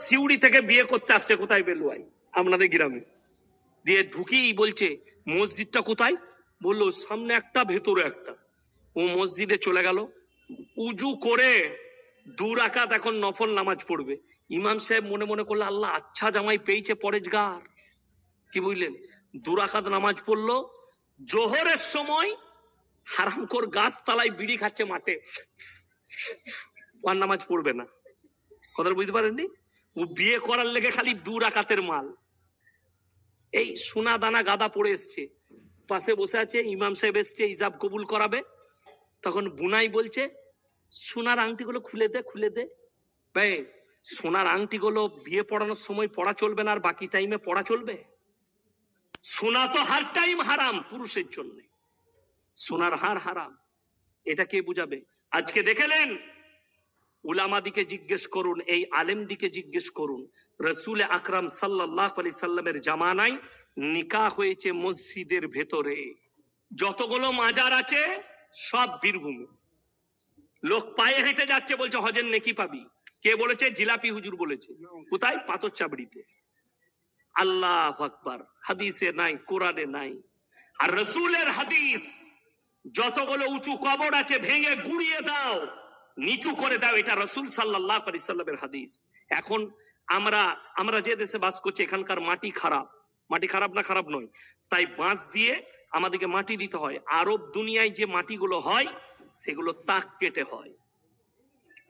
সিউড়ি থেকে বিয়ে করতে আসছে, কোথায় বেলুয়াই আপনাদের গ্রামে, দিয়ে ঢুকি বলছে মসজিদটা কোথায়, বললো সামনে একটা ভেতরে একটা। ও মসজিদে চলে গেল, উজু করে 2 রাকাত এখন নফল নামাজ পড়বে। ইমাম সাহেব মনে মনে করলো আল্লাহ আচ্ছা জামাই পেয়েছে পরেজগার, কি বুঝলেন, 2 রাকাত নামাজ পড়লো। জোহরের সময় হারামখোর গাছ তলায় বিড়ি খাচ্ছে মাঠে, আর নামাজ পড়বে না। কথা বুঝতে পারেননি? ও বিয়ে করার লেগে খালি 2 রাকাতের মাল। এই সোনা দানা গাদা পড়ে এসছে, পাশে বসে আছে, ইমাম সাহেব এসছে হিসাব কবুল করাবে। তখন বুনাই বলছে সোনার আংটিগুলো খুলে দে, খুলে দে। ভাই সোনার আংটিগুলো বিয়ে পড়ানোর সময় পড়া চলবে না, আর বাকি টাইমে পড়া চলবে? সোনা তো হার টাইম হারাম পুরুষের জন্য, সোনার হার হারাম, এটা কে বুঝাবে? আজকে দেখলেন, উলামা দিকে জিজ্ঞেস করুন, এই আলেম দিকে জিজ্ঞেস করুন, রসুল আকরাম সাল্লাল্লাহু আলাইহি সাল্লামের জামানায় নিকাহ হয়েছে মসজিদের ভেতরে। যতগুলো মাজার আছে সব বীরভূমে, লোক পায়ে হেঁটে যাচ্ছে, বলছে হজের নেকি পাবি। কে বলেছে? জিলাপি হুজুর বলেছে। কোথায়? পাথর চাবড়িতে। আল্লাহু আকবার। হাদিসে নাই, কোরআনে নাই। আর রসুলের হাদিস, যতগুলো উঁচু কবর আছে ভেঙে গুড়িয়ে দাও, নিচু করে দাও, এটা রসুল সাল্লাল্লাহু আলাইহি সাল্লামের হাদিস। এখন আমরা যে দেশে বাস করছি, এখানকার মাটি খারাপ। মাটি খারাপ না? খারাপ নয়। তাই বাঁশ দিয়ে আমাদেরকে মাটি দিতে হয়। আরব দুনিয়ায় যে মাটিগুলো হয় সেগুলো তাক কেটে হয়।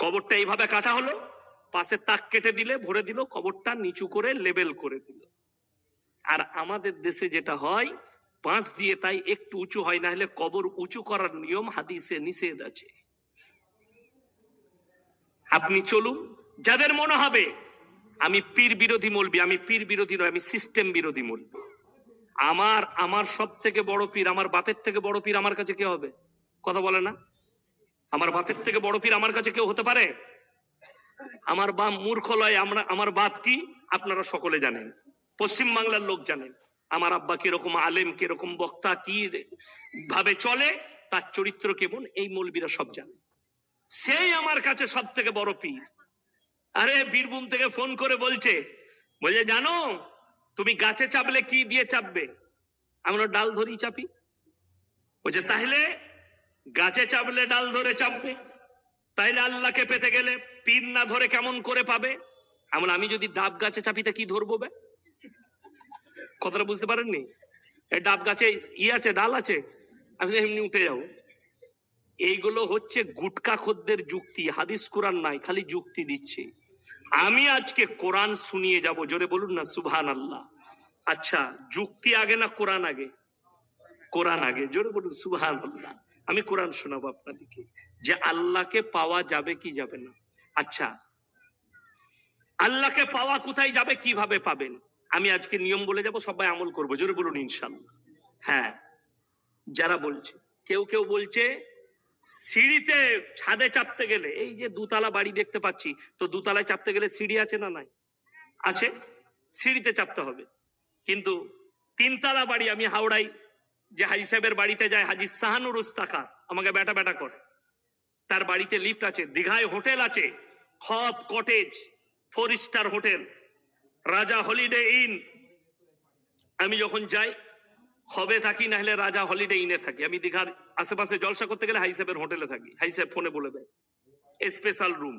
কবরটা এইভাবে কাটা হলো, পাশে তাক কেটে দিলে, ভরে দিল, কবরটা নিচু করে লেবেল করে দিল। আর আমাদের দেশে যেটা হয় বাঁশ দিয়ে, তাই একটু উঁচু হয়, না হলে কবর উঁচু করার নিয়ম হাদিসে নিষেধ আছে। আপনি চলুন, যাদের মনে হবে আমি পীর বিরোধী মৌলবি, আমি পীর বিরোধী নয়, আমি সিস্টেম বিরোধী মৌলবি। আমার সব থেকে বড় পীর, আমার বাপের থেকে বড় পীর আমার কাছে কে হবে? কথা বলে না? আমার বাপের থেকে বড় পীর আমার কাছে কেউ হতে পারে? আমার বাপ মূর্খ লয়। আমার বাপ কি আপনারা সকলে জানেন, পশ্চিম বাংলার লোক জানেন। আমার আব্বা কিরকম আলেম, কিরকম বক্তা, কি ভাবে চলে, তার চরিত্র কেমন, এই মৌলবীরা সব জানে। সেই আমার কাছে সব থেকে বড় পীর। আরে বীরভূম থেকে ফোন করে বলছে জানো তুমি গাছে চাপলে কি দিয়ে চাপবে? আমরা ডাল ধরি চাপি। বলছে তাহলে গাছে চাপলে ডাল ধরে চাপবে, তাইলে আল্লাহকে পেতে গেলে পীর না ধরে কেমন করে পাবে? আমি যদি ডাব গাছে চাপিতে কি ধরবো? কথাটা বুঝতে পারেননি? এই ডাব গাছে আছে, ডাল আছে, আমি এমনি উঠে যাবো। এইগুলো হচ্ছে গুটকা খদ্দের যুক্তি। হাদিস কোরআন নাই, খালি যুক্তি দিচ্ছে। আমি আজকে কোরআন শুনিয়ে যাব, জোরে বলুন না সুবহানাল্লাহ। আচ্ছা, যুক্তি আগে না কোরআন আগে? কোরআন আগে, জোরে বলুন সুবহানাল্লাহ। আমি কোরআন শোনাবো আপনাদেরকে, যে আল্লাহকে পাওয়া যাবে কি যাবে না। আচ্ছা, আল্লাহকে পাওয়া কোথায় যাবে, কিভাবে পাবেন? আমি আজকে নিয়ম বলে যাব, সবাই আমল করবো, জোরে বলুন ইনশাআল্লাহ। হ্যাঁ, যারা বলছে, কেউ বলছে সিঁড়িতে, ছাদে চাপতে গেলে, এই যে 2 তলা বাড়ি দেখতে পাচ্ছি, তো 2 তলায় চাপতে গেলে সিঁড়ি আছে না নাই? আছে, সিঁড়িতে চাপতে হবে। কিন্তু 3 তলা বাড়ি, আমি হাওড়ায় যে হাজি সাহেবের বাড়িতে যায়, হাজি শাহানুর উস্তাখা, আমাকে বেটা করে, তার বাড়িতে লিফট আছে। দীঘায় হোটেল আছে, হব কটেজ, 4 স্টার হোটেল, রাজা হলিডে ইন। আমি যখন যাই হবে থাকি, না হলে রাজা হলিডে ইনে থাকি। আমি দীঘার আশেপাশে জলসা করতে গেলে হাই সাহেবের হোটেলে থাকি। হাই সাহেব ফোনে বলে দেয় স্পেশাল রুম।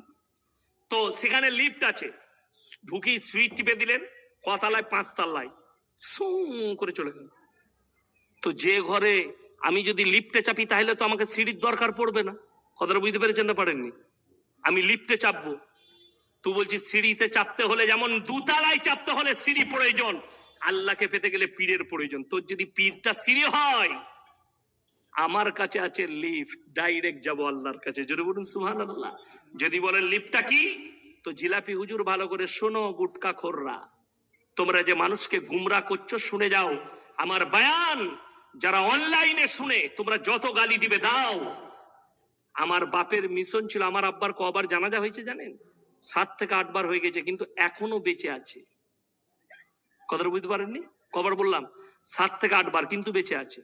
তো সেখানে লিফট আছে, ঢুকি, সুইচ টিপে দিলেন, কতলায়? 5 তলায়, করে চলে গেল। তো যে ঘরে আমি যদি লিফটে চাপি, তাহলে তো আমাকে সিঁড়ির দরকার পড়বে না। কথাটা বুঝতে পেরেছেন না পারেননি? আমি লিফটে চাপবো, তুই বলছিস সিঁড়িতে চাপতে হলে, যেমন 2 তলায় চাপতে হলে সিঁড়ি প্রয়োজন, আল্লাহকে পেতে গেলে পীরের প্রয়োজন। তোর যদি পীরটা সিঁড়ি হয়, আমার কাছে আছে লিফট, ডাইরেক্ট যাবো আল্লাহর কাছে, জোরে বলুন সুবহানাল্লাহ। যদি বলেন লিফটটা কি, তো জিলাপি হুজুর ভালো করে শোনো, গুটকা খোররা, তোমরা যে মানুষকে গুমরা করছো, শুনে যাও আমার বয়ান। যারা অনলাইনে শুনে, তোমরা যত গালি দিবে দাও। আমার বাপের মিশন ছিল, আমার আব্বার কবার জানাজা হয়েছে জানেন? 7 থেকে 8 বার হয়ে গেছে, কিন্তু এখনো বেঁচে আছে। কথাটা বুঝতে পারেননি? কবার বললাম? 7 থেকে 8 বার, কিন্তু বেঁচে আছে,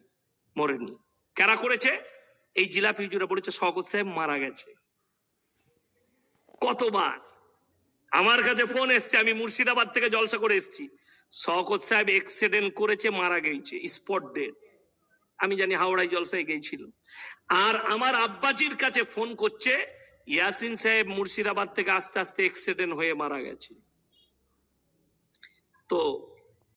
মরেনি। কারা করেছে? এই জিলাপি হুজুরা বলেছে শওকত সাহেব মারা গেছে। কতবার আমার কাছে ফোন এসছে, আমি মুর্শিদাবাদ থেকে জলসা করে এসেছি, শওকত সাহেব অ্যাক্সিডেন্ট করেছে, মারা গেছে, স্পট ডেড। আমি জানি হাওড়ায় জলসায় গিয়েছিল। আর আমার আব্বাজির কাছে ফোন করছে, ইয়াসিন সাহেব মুর্শিদাবাদ থেকে আস্তে আস্তে অ্যাক্সিডেন্ট হয়ে মারা গেছে। তো